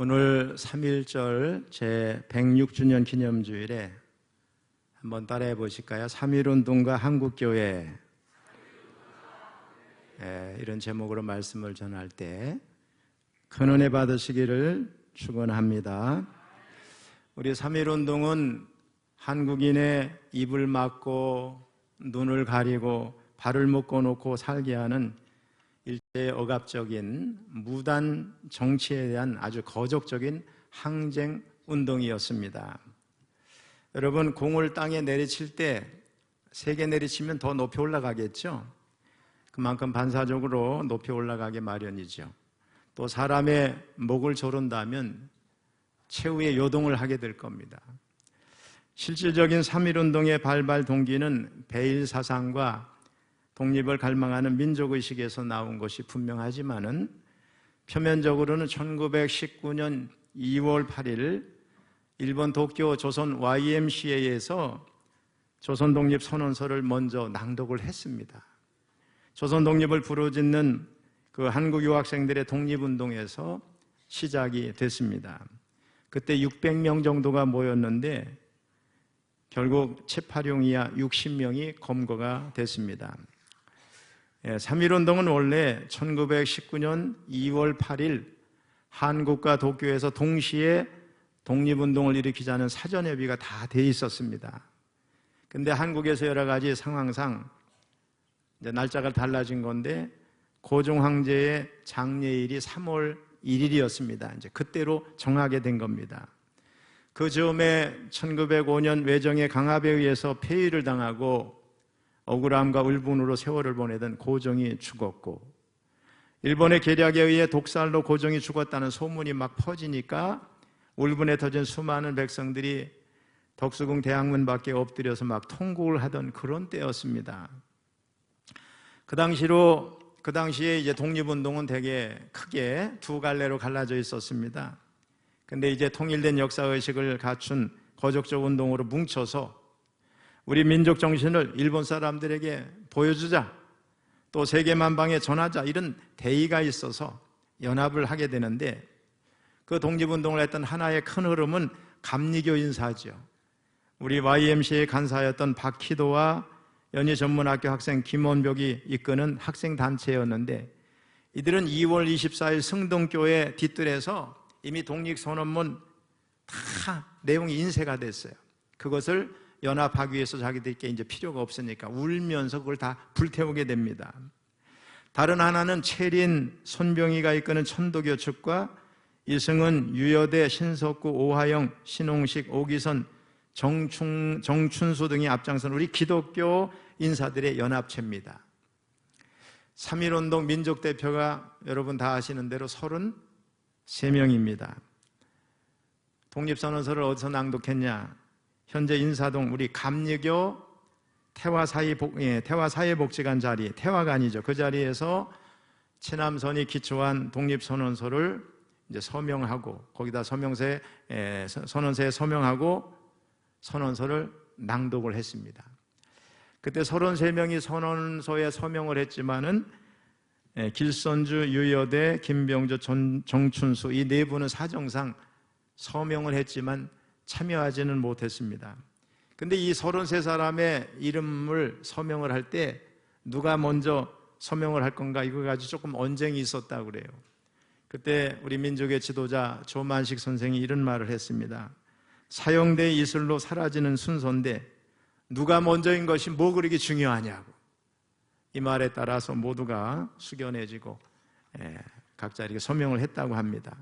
오늘 3.1절 제106주년 기념주일에 한번 따라해 보실까요? 3.1운동과 한국교회, 이런 제목으로 말씀을 전할 때 큰 은혜 받으시기를 축원합니다. 우리 3.1운동은 한국인의 입을 막고 눈을 가리고 발을 묶어놓고 살게 하는 일제의 억압적인 무단 정치에 대한 아주 거적적인 항쟁 운동이었습니다. 여러분, 공을 땅에 내리칠 때 3개 내리치면 더 높이 올라가겠죠? 그만큼 반사적으로 높이 올라가게 마련이죠. 또 사람의 목을 조른다면 최후의 요동을 하게 될 겁니다. 실질적인 3.1운동의 발발 동기는 배일 사상과 독립을 갈망하는 민족의식에서 나온 것이 분명하지만은 표면적으로는 1919년 2월 8일 일본 도쿄 조선 YMCA에서 조선 독립 선언서를 먼저 낭독을 했습니다. 조선 독립을 부르짖는 그 한국 유학생들의 독립운동에서 시작이 됐습니다. 그때 600명 정도가 모였는데 결국 채파룡 이하 60명이 검거가 됐습니다. 3.1운동은 원래 1919년 2월 8일 한국과 도쿄에서 동시에 독립운동을 일으키자는 사전협의가 다 돼 있었습니다. 근데 한국에서 여러 가지 상황상 이제 날짜가 달라진 건데 고종 황제의 장례일이 3월 1일이었습니다. 이제 그때로 정하게 된 겁니다. 그 즈음에 1905년 외정의 강압에 의해서 폐위를 당하고 억울함과 울분으로 세월을 보내던 고종이 죽었고, 일본의 계략에 의해 독살로 고종이 죽었다는 소문이 막 퍼지니까 울분에 터진 수많은 백성들이 덕수궁 대학문 밖에 엎드려서 막 통곡을 하던 그런 때였습니다. 그 당시에 이제 독립운동은 되게 크게 두 갈래로 갈라져 있었습니다. 근데 이제 통일된 역사의식을 갖춘 거적적 운동으로 뭉쳐서 우리 민족 정신을 일본 사람들에게 보여주자, 또 세계만방에 전하자, 이런 대의가 있어서 연합을 하게 되는데, 그 독립운동을 했던 하나의 큰 흐름은 감리교 인사죠. 우리 YMCA 간사였던 박희도와 연희전문학교 학생 김원벽이 이끄는 학생단체였는데, 이들은 2월 24일 승동교회 뒤뜰에서 이미 독립선언문 다 내용이 인쇄가 됐어요. 그것을 연합하기 위해서 자기들께 이제 필요가 없으니까 울면서 그걸 다 불태우게 됩니다. 다른 하나는 채린, 손병희가 이끄는 천도교 측과 이승은, 유여대, 신석구, 오하영, 신홍식, 오기선, 정춘수 등이 앞장선 우리 기독교 인사들의 연합체입니다. 3.1운동 민족대표가 여러분 다 아시는 대로 33명입니다. 독립선언서를 어디서 낭독했냐? 현재 인사동 우리 감리교 태화사회복지관 자리, 태화관이죠. 그 자리에서 최남선이 기초한 독립선언서를 이제 서명하고, 거기다 선언서에 서명하고 선언서를 낭독을 했습니다. 그때 33명이 선언서에 서명을 했지만은 길선주, 유여대, 김병조, 정춘수 이 네 분은 사정상 서명을 했지만 참여하지는 못했습니다. 근데 이 33사람의 이름을 서명을 할 때 누가 먼저 서명을 할 건가, 이거 가지고 조금 언쟁이 있었다고 그래요. 그때 우리 민족의 지도자 조만식 선생이 이런 말을 했습니다. 사형대 이슬로 사라지는 순서인데 누가 먼저인 것이 뭐 그렇게 중요하냐고. 이 말에 따라서 모두가 숙연해지고 각자 이렇게 서명을 했다고 합니다.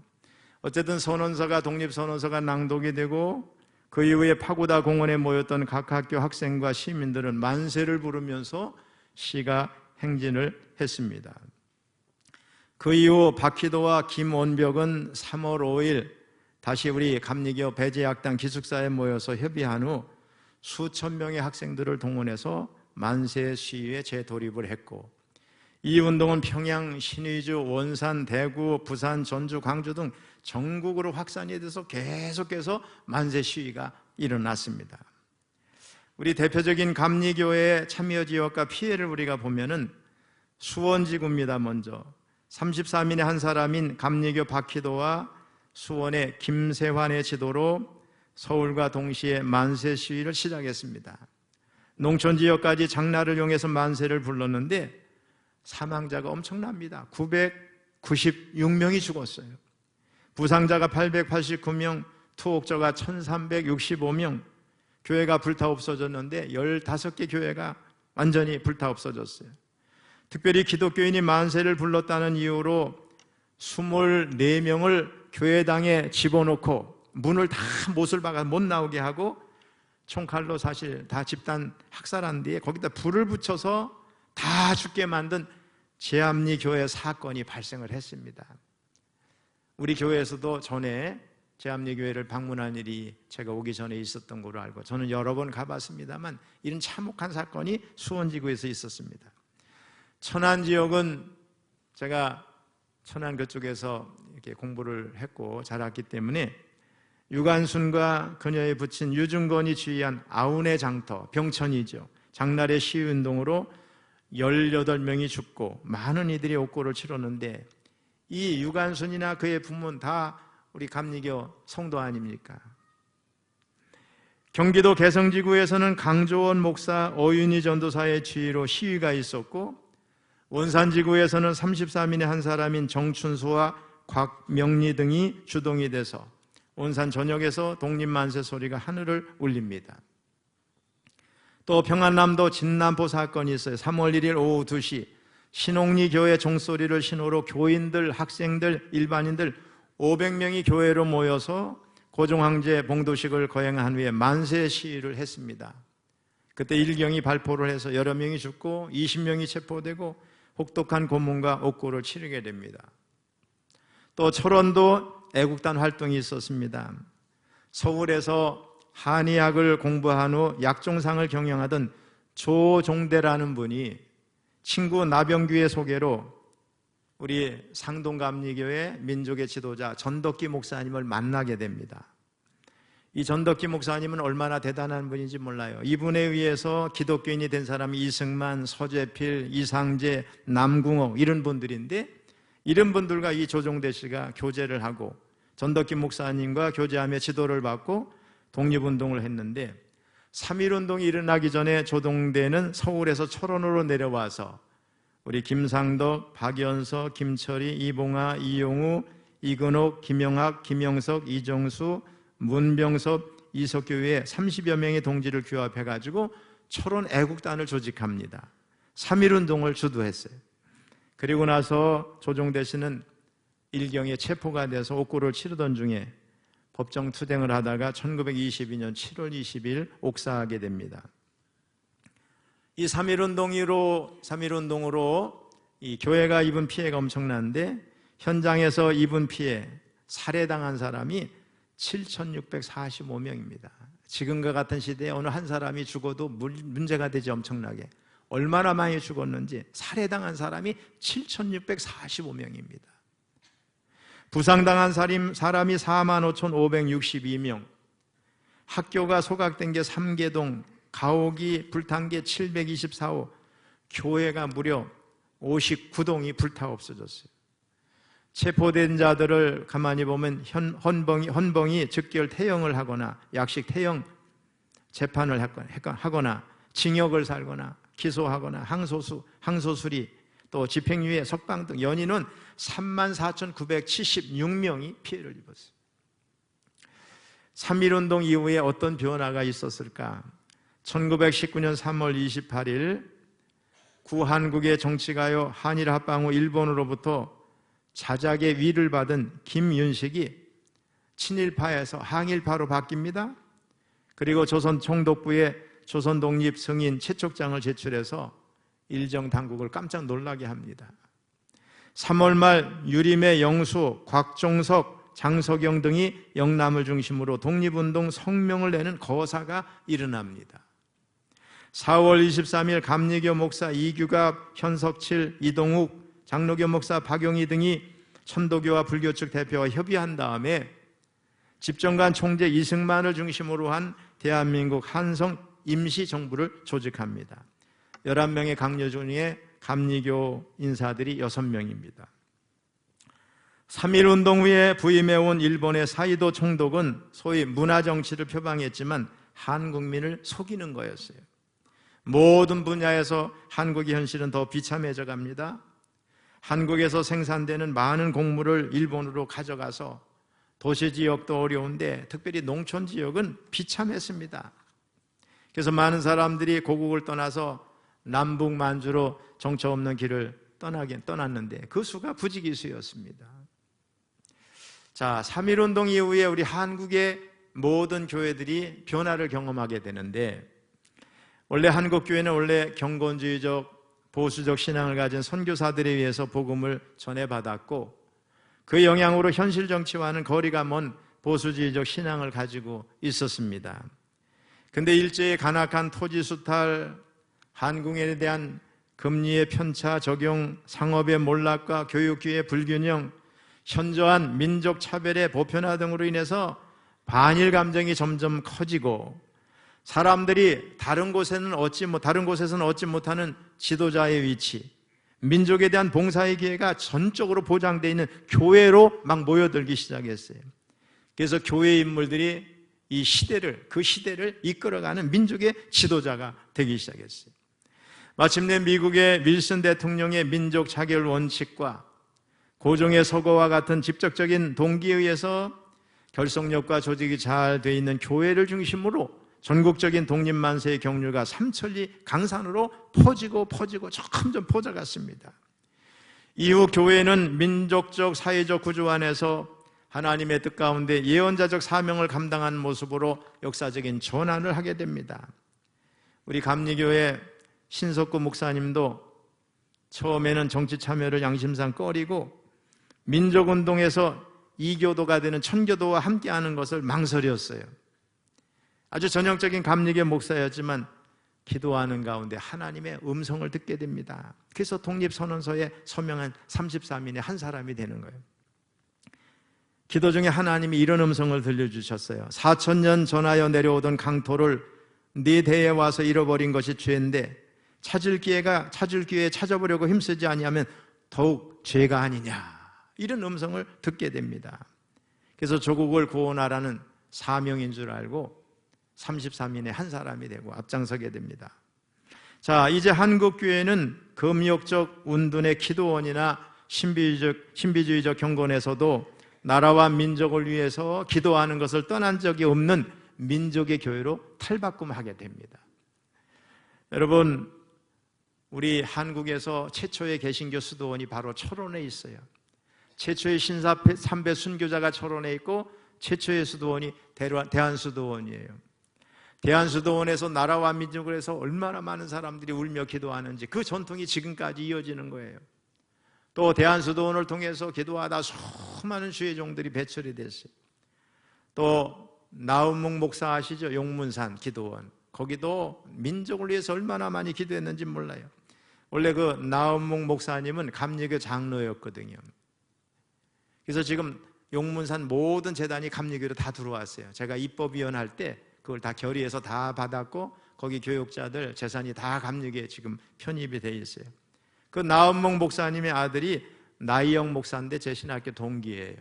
어쨌든 선언서가, 독립선언서가 낭독이 되고 그 이후에 파고다 공원에 모였던 각 학교 학생과 시민들은 만세를 부르면서 시가 행진을 했습니다. 그 이후 박희도와 김원벽은 3월 5일 다시 우리 감리교 배제학당 기숙사에 모여서 협의한 후 수천 명의 학생들을 동원해서 만세 시위에 재돌입을 했고, 이 운동은 평양, 신의주, 원산, 대구, 부산, 전주, 광주 등 전국으로 확산이 돼서 계속해서 만세 시위가 일어났습니다. 우리 대표적인 감리교회의 참여 지역과 피해를 우리가 보면은 수원지구입니다. 먼저 33인의 한 사람인 감리교 박희도와 수원의 김세환의 지도로 서울과 동시에 만세 시위를 시작했습니다. 농촌 지역까지 장날을 이용해서 만세를 불렀는데 사망자가 엄청납니다. 996명이 죽었어요. 부상자가 889명, 투옥자가 1365명, 교회가 불타 없어졌는데 15개 교회가 완전히 불타 없어졌어요. 특별히 기독교인이 만세를 불렀다는 이유로 24명을 교회당에 집어넣고 문을 다 못을 박아 못 나오게 하고 총칼로 사실 다 집단 학살한 뒤에 거기다 불을 붙여서 다 죽게 만든 제암리 교회 사건이 발생을 했습니다. 우리 교회에서도 전에 제암리 교회를 방문한 일이 제가 오기 전에 있었던 걸로 알고 저는 여러 번 가봤습니다만 이런 참혹한 사건이 수원지구에서 있었습니다. 천안 지역은 제가 천안 그쪽에서 이렇게 공부를 했고 자랐기 때문에 유관순과 그녀의 부친 유중건이 지휘한 아운의 장터, 병천이죠. 장날의 시위운동으로 18명이 죽고 많은 이들이 옥고를 치렀는데 이 유관순이나 그의 부모는 다 우리 감리교 성도 아닙니까? 경기도 개성지구에서는 강조원 목사, 어윤희 전도사의 지휘로 시위가 있었고 원산지구에서는 33인의 한 사람인 정춘수와 곽명리 등이 주동이 돼서 원산 전역에서 독립만세 소리가 하늘을 울립니다. 또 평안남도 진남포 사건이 있어요. 3월 1일 오후 2시 신옥리 교회 종소리를 신호로 교인들, 학생들, 일반인들 500명이 교회로 모여서 고종황제 봉도식을 거행한 후에 만세 시위를 했습니다. 그때 일경이 발포를 해서 여러 명이 죽고 20명이 체포되고 혹독한 고문과 옥고를 치르게 됩니다. 또 철원도 애국단 활동이 있었습니다. 서울에서 한의학을 공부한 후 약종상을 경영하던 조종대라는 분이 친구 나병규의 소개로 우리 상동감리교회 민족의 지도자 전덕기 목사님을 만나게 됩니다. 이 전덕기 목사님은 얼마나 대단한 분인지 몰라요. 이분에 의해서 기독교인이 된 사람이 이승만, 서재필, 이상재, 남궁옥 이런 분들인데 이런 분들과 이 조종대 씨가 교제를 하고 전덕기 목사님과 교제하며 지도를 받고 독립운동을 했는데 3.1운동이 일어나기 전에 조종대는 서울에서 철원으로 내려와서 우리 김상덕, 박연서, 김철희, 이봉아, 이용우, 이근옥, 김영학, 김영석, 이정수, 문병섭, 이석교회 30여 명의 동지를 규합해가지고 철원 애국단을 조직합니다. 3.1운동을 주도했어요. 그리고 나서 조종대 씨는 일경에 체포가 돼서 옥고를 치르던 중에 법정 투쟁을 하다가 1922년 7월 20일 옥사하게 됩니다. 이 3.1운동으로 이 교회가 입은 피해가 엄청난데 현장에서 입은 피해, 살해당한 사람이 7,645명입니다. 지금과 같은 시대에 어느 한 사람이 죽어도 문제가 되지 엄청나게. 얼마나 많이 죽었는지 살해당한 사람이 7,645명입니다. 부상당한 사람이 45,562명, 학교가 소각된 게 3개동, 가옥이 불탄 게 724호, 교회가 무려 59동이 불타 없어졌어요. 체포된 자들을 가만히 보면 헌벙이 즉결 태형을 하거나 약식 태형 재판을 하거나 징역을 살거나 기소하거나 항소수리 또 집행유예, 석방 등 연인은 34,976명이 피해를 입었어요. 3.1운동 이후에 어떤 변화가 있었을까? 1919년 3월 28일 구한국의 정치가요 한일 합방 후 일본으로부터 자작의 위를 받은 김윤식이 친일파에서 항일파로 바뀝니다. 그리고 조선 총독부에 조선 독립 승인 채촉장을 제출해서 일정 당국을 깜짝 놀라게 합니다. 3월 말 유림의 영수, 곽종석, 장석영 등이 영남을 중심으로 독립운동 성명을 내는 거사가 일어납니다. 4월 23일 감리교 목사 이규갑, 현석칠, 이동욱, 장로교 목사 박용희 등이 천도교와 불교 측 대표와 협의한 다음에 집정관 총재 이승만을 중심으로 한 대한민국 한성 임시정부를 조직합니다. 11명의 강요 중에 감리교 인사들이 6명입니다. 3.1운동 후에 부임해온 일본의 사이도 총독은 소위 문화정치를 표방했지만 한국민을 속이는 거였어요. 모든 분야에서 한국의 현실은 더 비참해져 갑니다. 한국에서 생산되는 많은 곡물을 일본으로 가져가서 도시지역도 어려운데 특별히 농촌지역은 비참했습니다. 그래서 많은 사람들이 고국을 떠나서 남북 만주로 정처 없는 길을 떠났는데 그 수가 부지기수였습니다. 자, 3.1운동 이후에 우리 한국의 모든 교회들이 변화를 경험하게 되는데, 원래 한국교회는 원래 경건주의적 보수적 신앙을 가진 선교사들에 의해서 복음을 전해받았고, 그 영향으로 현실 정치와는 거리가 먼 보수주의적 신앙을 가지고 있었습니다. 근데 일제의 간악한 토지 수탈, 한국에 대한 금리의 편차 적용, 상업의 몰락과 교육기회 불균형, 현저한 민족 차별의 보편화 등으로 인해서 반일 감정이 점점 커지고, 사람들이 다른 곳에서는 얻지 못하는 지도자의 위치, 민족에 대한 봉사의 기회가 전적으로 보장되어 있는 교회로 막 모여들기 시작했어요. 그래서 교회 인물들이 그 시대를 이끌어가는 민족의 지도자가 되기 시작했어요. 마침내 미국의 윌슨 대통령의 민족 자결 원칙과 고종의 서거와 같은 직접적인 동기에 의해서 결속력과 조직이 잘 되어 있는 교회를 중심으로 전국적인 독립만세의 경륜가 삼천리 강산으로 퍼지고 점점 퍼져갔습니다. 이후 교회는 민족적 사회적 구조 안에서 하나님의 뜻 가운데 예언자적 사명을 감당한 모습으로 역사적인 전환을 하게 됩니다. 우리 감리교회 신석구 목사님도 처음에는 정치 참여를 양심상 꺼리고 민족운동에서 이교도가 되는 천교도와 함께하는 것을 망설였어요. 아주 전형적인 감리교 목사였지만 기도하는 가운데 하나님의 음성을 듣게 됩니다. 그래서 독립선언서에 서명한 33인의 한 사람이 되는 거예요. 기도 중에 하나님이 이런 음성을 들려주셨어요. 4,000년 전하여 내려오던 강토를 네 대에 와서 잃어버린 것이 죄인데 찾을 기회에 찾아보려고 힘쓰지 아니하면 더욱 죄가 아니냐, 이런 음성을 듣게 됩니다. 그래서 조국을 구원하라는 사명인 줄 알고 33인의 한 사람이 되고 앞장서게 됩니다. 자, 이제 한국교회는 금욕적 운둔의 기도원이나 신비주의적 경건에서도 나라와 민족을 위해서 기도하는 것을 떠난 적이 없는 민족의 교회로 탈바꿈하게 됩니다. 여러분, 우리 한국에서 최초의 개신교 수도원이 바로 철원에 있어요. 최초의 신삼배 순교자가 철원에 있고 최초의 수도원이 대한수도원이에요. 대한수도원에서 나라와 민족을 해서 얼마나 많은 사람들이 울며 기도하는지 그 전통이 지금까지 이어지는 거예요. 또 대한수도원을 통해서 기도하다 수많은 주의 종들이 배출이 됐어요. 또 나은목 목사 아시죠? 용문산 기도원, 거기도 민족을 위해서 얼마나 많이 기도했는지 몰라요. 원래 그 나은목 목사님은 감리교 장로였거든요. 그래서 지금 용문산 모든 재단이 감리교로 다 들어왔어요. 제가 입법위원 할 때 그걸 다 결의해서 다 받았고 거기 교육자들 재산이 다 감리교에 지금 편입이 돼 있어요. 그 나은목 목사님의 아들이 나이영 목사인데 제 신학교 동기예요.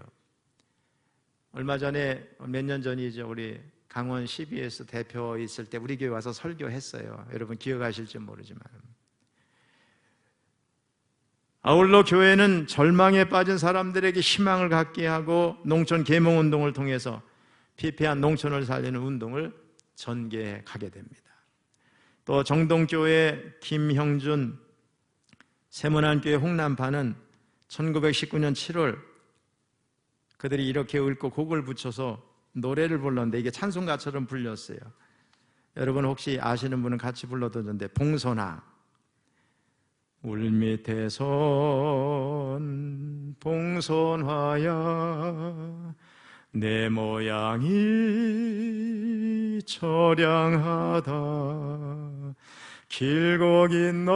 얼마 전에 몇 년 전이죠. 우리 강원 CBS 대표 있을 때 우리 교회 와서 설교했어요. 여러분 기억하실지 모르지만. 아울러 교회는 절망에 빠진 사람들에게 희망을 갖게 하고 농촌 계몽운동을 통해서 피폐한 농촌을 살리는 운동을 전개해 가게 됩니다. 또 정동교회 김형준, 세문안교회 홍남파는 1919년 7월 그들이 이렇게 읊고 곡을 붙여서 노래를 불렀는데 이게 찬송가처럼 불렸어요. 여러분 혹시 아시는 분은 같이 불러도 되는데, 봉선아 울밑에선 봉선화야 내 모양이 처량하다 길고 긴 날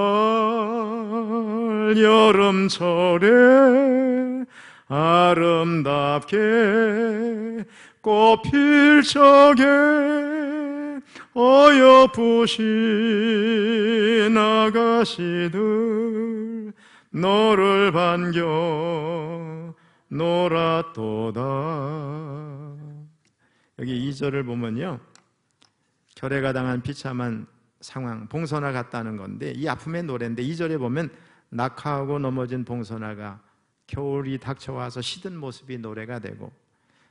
여름철에 아름답게 꽃필 적에 어여쁘신 아가씨들 너를 반겨 놀았도다. 여기 2절을 보면요, 결례가 당한 비참한 상황, 봉선화 같다는 건데 이 아픔의 노래인데 2절에 보면 낙하하고 넘어진 봉선화가 겨울이 닥쳐와서 시든 모습이 노래가 되고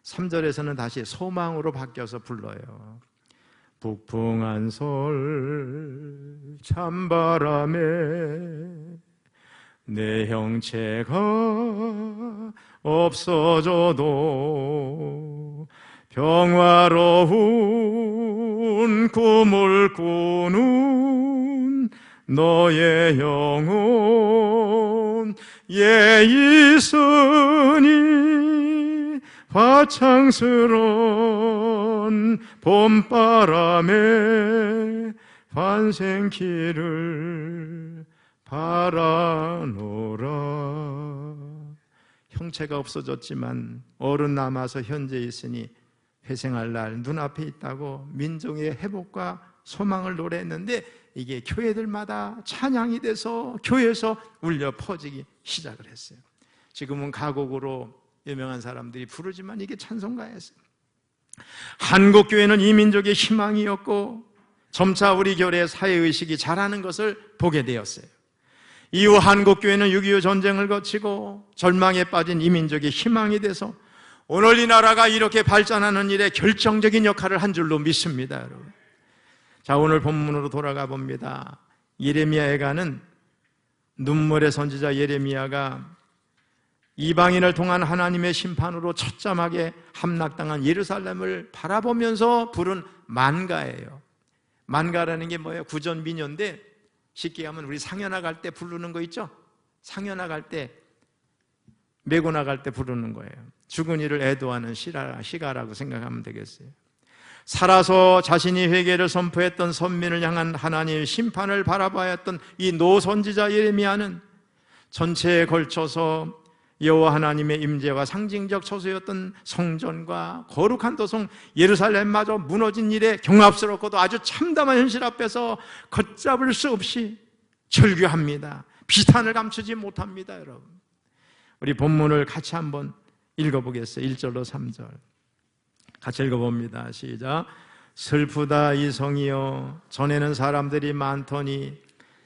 3절에서는 다시 소망으로 바뀌어서 불러요. 북풍한 솔 찬바람에 내 형체가 없어져도 평화로운 꿈을 꾸는 너의 영혼 예 있으니 화창스런 봄바람에 환생길을 바라노라. 형체가 없어졌지만 어른 남아서 현재 있으니 회생할 날 눈앞에 있다고 민족의 회복과 소망을 노래했는데 이게 교회들마다 찬양이 돼서 교회에서 울려 퍼지기 시작을 했어요. 지금은 가곡으로 유명한 사람들이 부르지만 이게 찬송가였어요. 한국교회는 이민족의 희망이었고 점차 우리 교회의 사회의식이 자라는 것을 보게 되었어요. 이후 한국교회는 6.25 전쟁을 거치고 절망에 빠진 이민족의 희망이 돼서 오늘 이 나라가 이렇게 발전하는 일에 결정적인 역할을 한 줄로 믿습니다, 여러분. 자, 오늘 본문으로 돌아가 봅니다. 예레미야에 가는 눈물의 선지자 예레미야가 이방인을 통한 하나님의 심판으로 처참하게 함락당한 예루살렘을 바라보면서 부른 만가예요. 만가라는 게 뭐예요? 구전민요인데 쉽게 하면 우리 상여 나갈 때 부르는 거 있죠? 상여 나갈 때, 메고 나갈 때 부르는 거예요. 죽은 이를 애도하는 시가라고 생각하면 되겠어요. 살아서 자신이 회개를 선포했던 선민을 향한 하나님의 심판을 바라봐야 했던 이 노선지자 예레미야는 전체에 걸쳐서 여호와 하나님의 임재와 상징적 처소였던 성전과 거룩한 도성 예루살렘마저 무너진 일에 경압스럽고도 아주 참담한 현실 앞에서 걷잡을 수 없이 절규합니다. 비탄을 감추지 못합니다. 여러분, 우리 본문을 같이 한번 읽어보겠어요. 1절로 3절 같이 읽어봅니다. 시작. 슬프다 이 성이여, 전에는 사람들이 많더니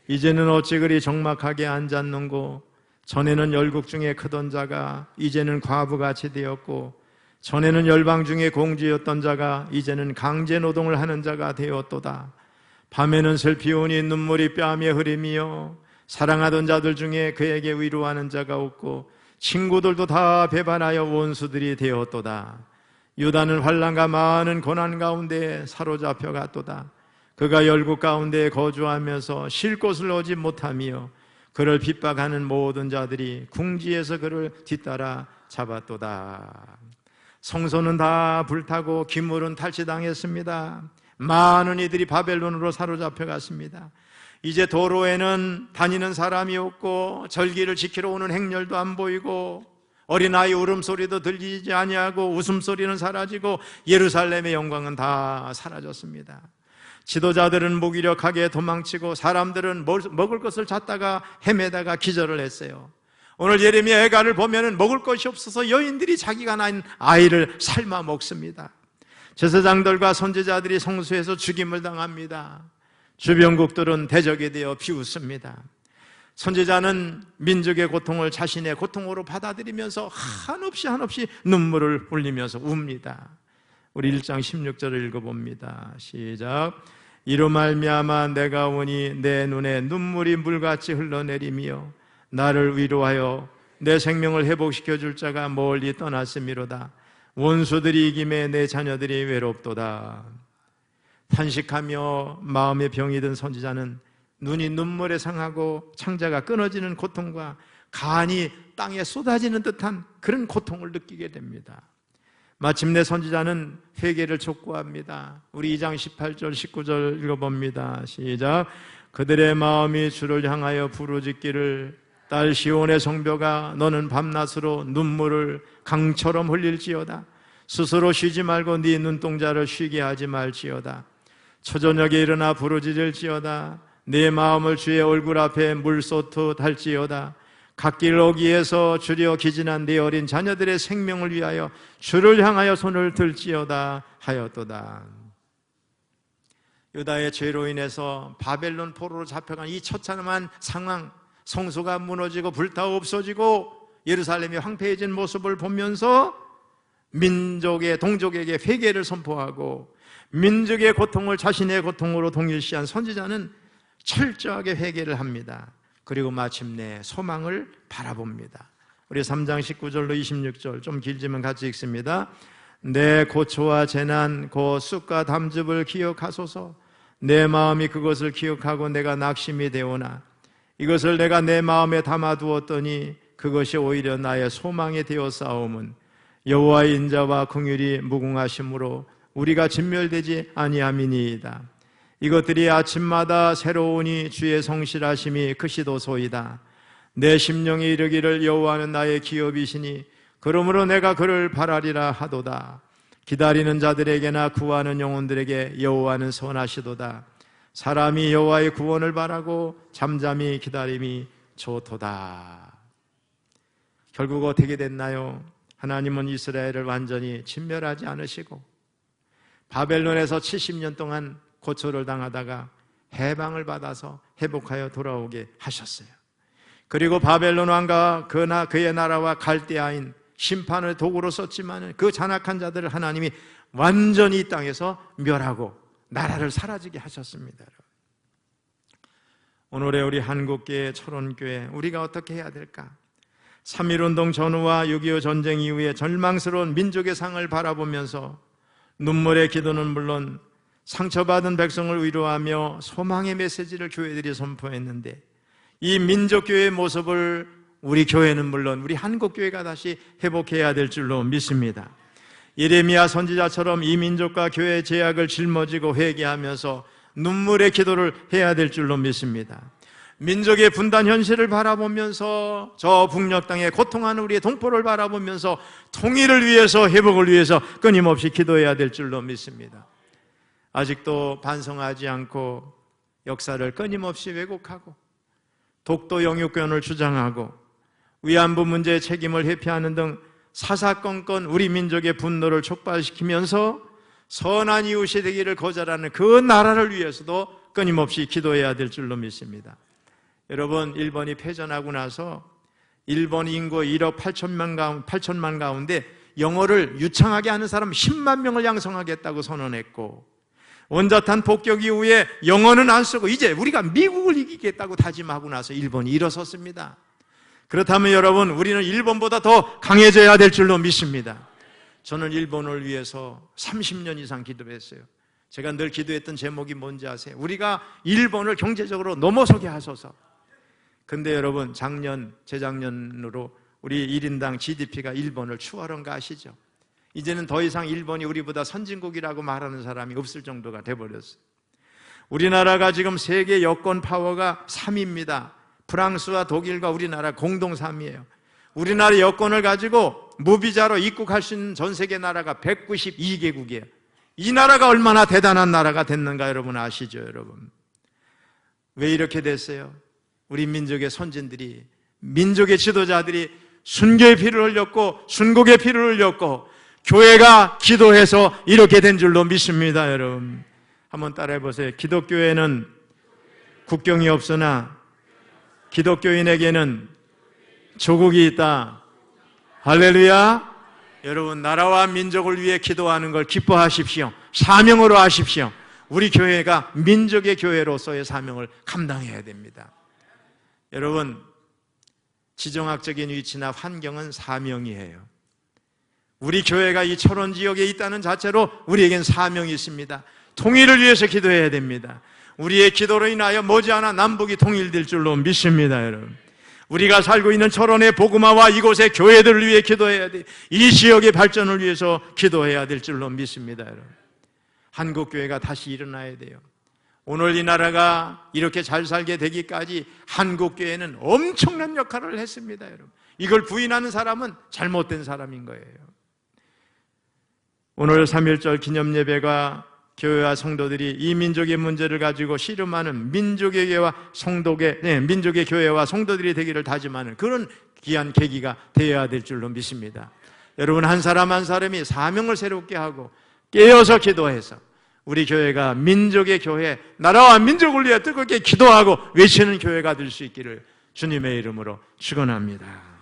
이제는 어찌 그리 적막하게 앉았는고. 전에는 열국 중에 크던 자가 이제는 과부같이 되었고, 전에는 열방 중에 공주였던 자가 이제는 강제 노동을 하는 자가 되었도다. 밤에는 슬피 우니 눈물이 뺨에 흐림이여, 사랑하던 자들 중에 그에게 위로하는 자가 없고 친구들도 다 배반하여 원수들이 되었도다. 유다는 환난과 많은 고난 가운데 사로잡혀 갔도다. 그가 열국 가운데 거주하면서 쉴 곳을 오지 못하며 그를 핍박하는 모든 자들이 궁지에서 그를 뒤따라 잡았도다. 성소는 다 불타고 기물은 탈취당했습니다. 많은 이들이 바벨론으로 사로잡혀 갔습니다. 이제 도로에는 다니는 사람이 없고 절기를 지키러 오는 행렬도 안 보이고 어린아이 울음소리도 들리지 아니하고 웃음소리는 사라지고 예루살렘의 영광은 다 사라졌습니다. 지도자들은 무기력하게 도망치고 사람들은 먹을 것을 찾다가 헤매다가 기절을 했어요. 오늘 예레미야 애가를 보면 먹을 것이 없어서 여인들이 자기가 낳은 아이를 삶아 먹습니다. 제사장들과 선지자들이 성소에서 죽임을 당합니다. 주변국들은 대적이 되어 비웃습니다. 선지자는 민족의 고통을 자신의 고통으로 받아들이면서 한없이 눈물을 흘리면서 웁니다. 우리 1장 16절을 읽어봅니다. 시작. 이로 말미암아 내가 오니 내 눈에 눈물이 물같이 흘러내리며 나를 위로하여 내 생명을 회복시켜 줄 자가 멀리 떠났음이로다. 원수들이 이김에 내 자녀들이 외롭도다. 탄식하며 마음의 병이 든 선지자는 눈이 눈물에 상하고 창자가 끊어지는 고통과 간이 땅에 쏟아지는 듯한 그런 고통을 느끼게 됩니다. 마침내 선지자는 회개를 촉구합니다. 우리 2장 18절 19절 읽어봅니다. 시작. 그들의 마음이 주를 향하여 부르짖기를 딸 시온의 성벽아 너는 밤낮으로 눈물을 강처럼 흘릴지어다. 스스로 쉬지 말고 네 눈동자를 쉬게 하지 말지어다. 초저녁에 일어나 부르짖을지어다. 네 마음을 주의 얼굴 앞에 물쏟듯 할지어다. 갓길 어귀에서 주려 기진한 네 어린 자녀들의 생명을 위하여 주를 향하여 손을 들지어다 하였도다. 유다의 죄로 인해서 바벨론 포로로 잡혀간 이 처참한 상황, 성소가 무너지고 불타 없어지고 예루살렘이 황폐해진 모습을 보면서 민족의 동족에게 회개를 선포하고 민족의 고통을 자신의 고통으로 동일시한 선지자는 철저하게 회개를 합니다. 그리고 마침내 소망을 바라봅니다. 우리 3장 19절로 26절 좀 길지만 같이 읽습니다. 내 고초와 재난 곧 쑥과 담즙을 기억하소서. 내 마음이 그것을 기억하고 내가 낙심이 되오나 이것을 내가 내 마음에 담아두었더니 그것이 오히려 나의 소망이 되어 싸움은 여호와의 인자와 긍휼이 무궁하심으로 우리가 진멸되지 아니함이니이다. 이것들이 아침마다 새로우니 주의 성실하심이 크시도소이다. 내 심령이 이르기를 여호와는 나의 기업이시니 그러므로 내가 그를 바라리라 하도다. 기다리는 자들에게나 구하는 영혼들에게 여호와는 선하시도다. 사람이 여호와의 구원을 바라고 잠잠히 기다림이 좋도다. 결국 어떻게 됐나요? 하나님은 이스라엘을 완전히 진멸하지 않으시고 바벨론에서 70년 동안 고초를 당하다가 해방을 받아서 회복하여 돌아오게 하셨어요. 그리고 바벨론 왕과 그의 나라와 갈대아인 심판을 도구로 썼지만 그 잔악한 자들을 하나님이 완전히 이 땅에서 멸하고 나라를 사라지게 하셨습니다. 오늘의 우리 한국교회 철원교회 우리가 어떻게 해야 될까? 3.1운동 전후와 6.25 전쟁 이후에 절망스러운 민족의 상을 바라보면서 눈물의 기도는 물론 상처받은 백성을 위로하며 소망의 메시지를 교회들이 선포했는데 이 민족교회의 모습을 우리 교회는 물론 우리 한국교회가 다시 회복해야 될 줄로 믿습니다. 예레미야 선지자처럼 이 민족과 교회의 죄악을 짊어지고 회개하면서 눈물의 기도를 해야 될 줄로 믿습니다. 민족의 분단 현실을 바라보면서 저 북녘 땅에 고통하는 우리의 동포를 바라보면서 통일을 위해서 회복을 위해서 끊임없이 기도해야 될 줄로 믿습니다. 아직도 반성하지 않고 역사를 끊임없이 왜곡하고 독도 영유권을 주장하고 위안부 문제의 책임을 회피하는 등 사사건건 우리 민족의 분노를 촉발시키면서 선한 이웃이 되기를 거절하는 그 나라를 위해서도 끊임없이 기도해야 될 줄로 믿습니다. 여러분, 일본이 패전하고 나서 일본 인구 1억 8천만 가운데 영어를 유창하게 하는 사람 10만 명을 양성하겠다고 선언했고 원자탄 폭격 이후에 영어는 안 쓰고 이제 우리가 미국을 이기겠다고 다짐하고 나서 일본이 일어섰습니다. 그렇다면 여러분, 우리는 일본보다 더 강해져야 될 줄로 믿습니다. 저는 일본을 위해서 30년 이상 기도했어요. 제가 늘 기도했던 제목이 뭔지 아세요? 우리가 일본을 경제적으로 넘어서게 하소서. 근데 여러분, 재작년으로 우리 1인당 GDP가 일본을 추월한 거 아시죠? 이제는 더 이상 일본이 우리보다 선진국이라고 말하는 사람이 없을 정도가 돼버렸어요. 우리나라가 지금 세계 여권 파워가 3위입니다. 프랑스와 독일과 우리나라 공동 3위예요. 우리나라 여권을 가지고 무비자로 입국할 수 있는 전 세계 나라가 192개국이에요. 이 나라가 얼마나 대단한 나라가 됐는가 여러분 아시죠? 여러분, 왜 이렇게 됐어요? 우리 민족의 선진들이, 민족의 지도자들이 순교의 피를 흘렸고 순국의 피를 흘렸고 교회가 기도해서 이렇게 된 줄로 믿습니다. 여러분, 한번 따라해 보세요. 기독교회는 국경이 없으나 기독교인에게는 조국이 있다. 할렐루야. 여러분, 나라와 민족을 위해 기도하는 걸 기뻐하십시오. 사명으로 하십시오. 우리 교회가 민족의 교회로서의 사명을 감당해야 됩니다. 여러분, 지정학적인 위치나 환경은 사명이에요. 우리 교회가 이 철원 지역에 있다는 자체로 우리에겐 사명이 있습니다. 통일을 위해서 기도해야 됩니다. 우리의 기도로 인하여 머지않아 남북이 통일될 줄로 믿습니다. 여러분, 우리가 살고 있는 철원의 복음화와 이곳의 교회들을 위해 기도해야 돼. 이 지역의 발전을 위해서 기도해야 될 줄로 믿습니다. 여러분, 한국교회가 다시 일어나야 돼요. 오늘 이 나라가 이렇게 잘 살게 되기까지 한국교회는 엄청난 역할을 했습니다. 여러분, 이걸 부인하는 사람은 잘못된 사람인 거예요. 오늘 3.1절 기념예배가 교회와 성도들이 이 민족의 문제를 가지고 씨름하는 민족의 교회와 민족의 교회와 성도들이 되기를 다짐하는 그런 귀한 계기가 되어야 될 줄로 믿습니다. 여러분 한 사람 한 사람이 사명을 새롭게 하고 깨어서 기도해서 우리 교회가 민족의 교회, 나라와 민족을 위해 뜨겁게 기도하고 외치는 교회가 될 수 있기를 주님의 이름으로 축원합니다.